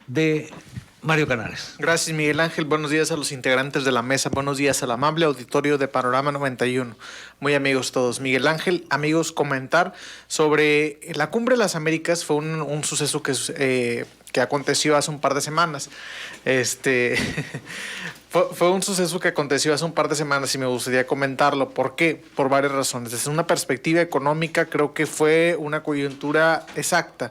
de Mario Canales. Gracias, Miguel Ángel. Buenos días a los integrantes de la mesa. Buenos días al amable auditorio de Panorama 91. Muy amigos todos. Miguel Ángel, amigos, comentar sobre la Cumbre de las Américas. Fue un suceso que aconteció hace un par de semanas. Fue un suceso que aconteció hace un par de semanas y me gustaría comentarlo. ¿Por qué? Por varias razones. Desde una perspectiva económica, creo que fue una coyuntura exacta.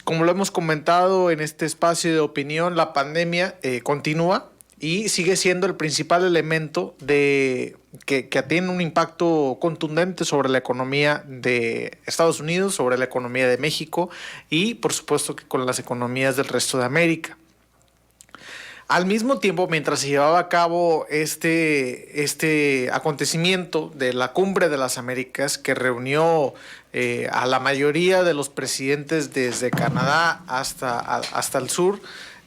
Como lo hemos comentado en este espacio de opinión, la pandemia continúa y sigue siendo el principal elemento que tiene un impacto contundente sobre la economía de Estados Unidos, sobre la economía de México y, por supuesto, que con las economías del resto de América. Al mismo tiempo, mientras se llevaba a cabo este acontecimiento de la Cumbre de las Américas, que reunió a la mayoría de los presidentes desde Canadá hasta el sur,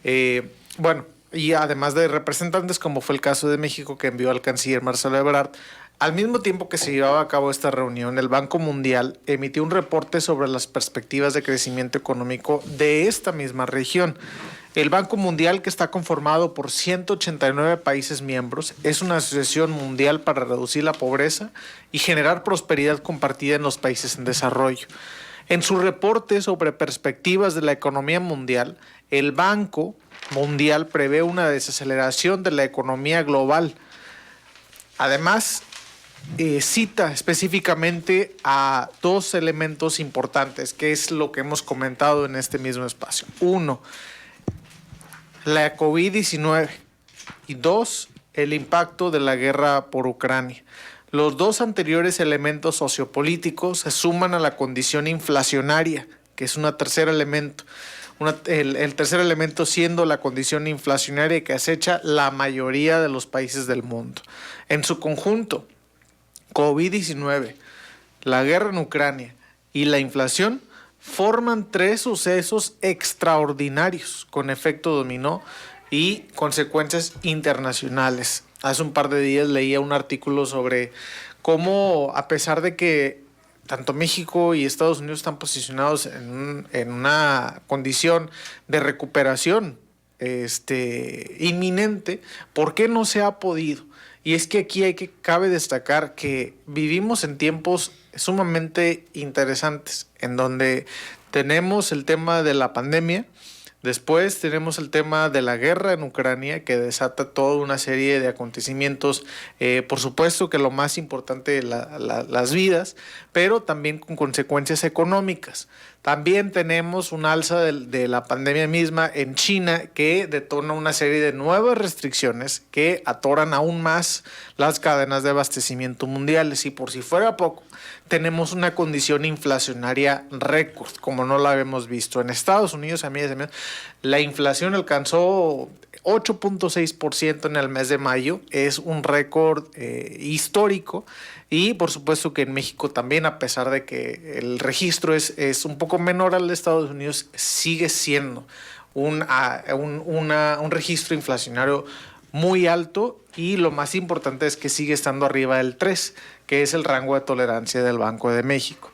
y además de representantes, como fue el caso de México, que envió al canciller Marcelo Ebrard, al mismo tiempo que se llevaba a cabo esta reunión, el Banco Mundial emitió un reporte sobre las perspectivas de crecimiento económico de esta misma región. El Banco Mundial, que está conformado por 189 países miembros, es una asociación mundial para reducir la pobreza y generar prosperidad compartida en los países en desarrollo. En su reporte sobre perspectivas de la economía mundial, el Banco Mundial prevé una desaceleración de la economía global. Además, cita específicamente a dos elementos importantes, que es lo que hemos comentado en este mismo espacio. Uno, la COVID-19 y dos, el impacto de la guerra por Ucrania. Los dos anteriores elementos sociopolíticos se suman a la condición inflacionaria, que es un tercer elemento. El tercer elemento siendo la condición inflacionaria que acecha la mayoría de los países del mundo. En su conjunto, COVID-19, la guerra en Ucrania y la inflación forman tres sucesos extraordinarios con efecto dominó y consecuencias internacionales. Hace un par de días leía un artículo sobre cómo, a pesar de que tanto México y Estados Unidos están posicionados en una condición de recuperación inminente, ¿por qué no se ha podido? Y es que aquí cabe destacar que vivimos en tiempos sumamente interesantes, en donde tenemos el tema de la pandemia, después tenemos el tema de la guerra en Ucrania, que desata toda una serie de acontecimientos, por supuesto que lo más importante, las vidas, pero también con consecuencias económicas. También tenemos un alza de la pandemia misma en China, que detona una serie de nuevas restricciones que atoran aún más las cadenas de abastecimiento mundiales. Y por si fuera poco, tenemos una condición inflacionaria récord, como no la habíamos visto. En Estados Unidos, la inflación alcanzó 8.6% en el mes de mayo, es un récord histórico. Y por supuesto que en México también, a pesar de que el registro es un poco menor al de Estados Unidos, sigue siendo un registro inflacionario muy alto, y lo más importante es que sigue estando arriba del 3, que es el rango de tolerancia del Banco de México.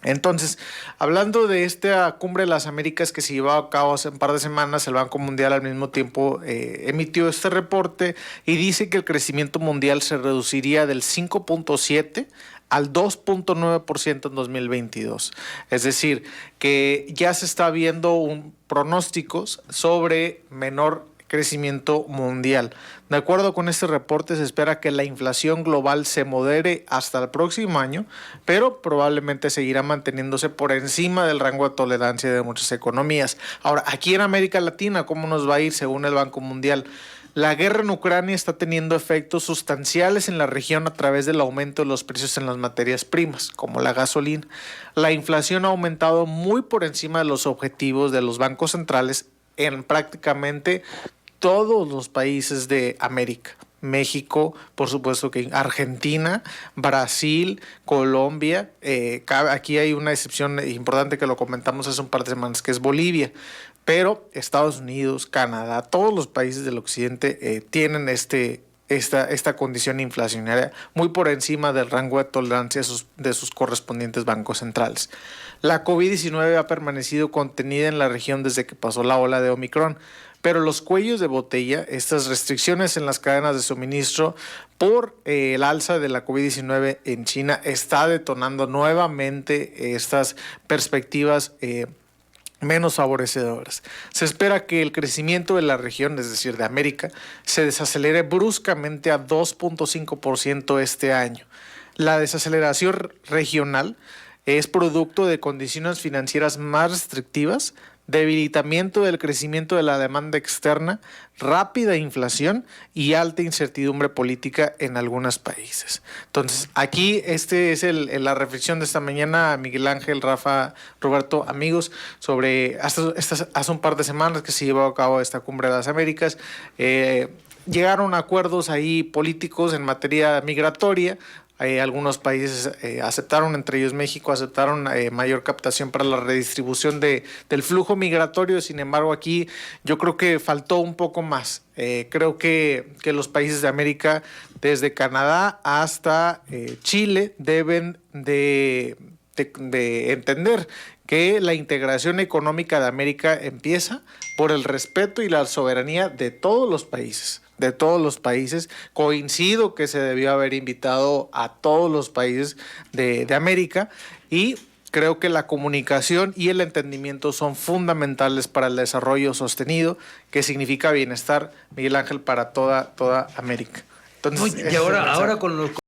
Entonces, hablando de esta Cumbre de las Américas que se llevó a cabo hace un par de semanas, el Banco Mundial al mismo tiempo emitió este reporte y dice que el crecimiento mundial se reduciría del 5.7 al 2.9% en 2022. Es decir, que ya se está viendo pronósticos sobre menor crecimiento mundial. De acuerdo con este reporte, se espera que la inflación global se modere hasta el próximo año, pero probablemente seguirá manteniéndose por encima del rango de tolerancia de muchas economías. Ahora, aquí en América Latina, ¿cómo nos va a ir según el Banco Mundial? La guerra en Ucrania está teniendo efectos sustanciales en la región a través del aumento de los precios en las materias primas, como la gasolina. La inflación ha aumentado muy por encima de los objetivos de los bancos centrales en prácticamente todos los países de América. México, por supuesto que Argentina, Brasil, Colombia, aquí hay una excepción importante que lo comentamos hace un par de semanas, que es Bolivia, pero Estados Unidos, Canadá, todos los países del occidente tienen este esta condición inflacionaria muy por encima del rango de tolerancia de sus correspondientes bancos centrales. La COVID-19 ha permanecido contenida en la región desde que pasó la ola de Omicron, pero los cuellos de botella, estas restricciones en las cadenas de suministro por el alza de la COVID-19 en China, está detonando nuevamente estas perspectivas menos favorecedoras. Se espera que el crecimiento de la región, es decir, de América, se desacelere bruscamente a 2.5% este año. La desaceleración regional es producto de condiciones financieras más restrictivas, debilitamiento del crecimiento de la demanda externa, rápida inflación y alta incertidumbre política en algunos países. Entonces, aquí este es la reflexión de esta mañana, Miguel Ángel, Rafa, Roberto, amigos, sobre hace un par de semanas que se llevó a cabo esta Cumbre de las Américas. Llegaron a acuerdos ahí políticos en materia migratoria. Algunos países aceptaron, entre ellos México, aceptaron mayor captación para la redistribución del flujo migratorio. Sin embargo, aquí yo creo que faltó un poco más. Creo que los países de América, desde Canadá hasta Chile, deben de entender que la integración económica de América empieza por el respeto y la soberanía de todos los países. De todos los países. Coincido que se debió haber invitado a todos los países de América, y creo que la comunicación y el entendimiento son fundamentales para el desarrollo sostenido, que significa bienestar, Miguel Ángel, para toda América. Entonces, y ahora con los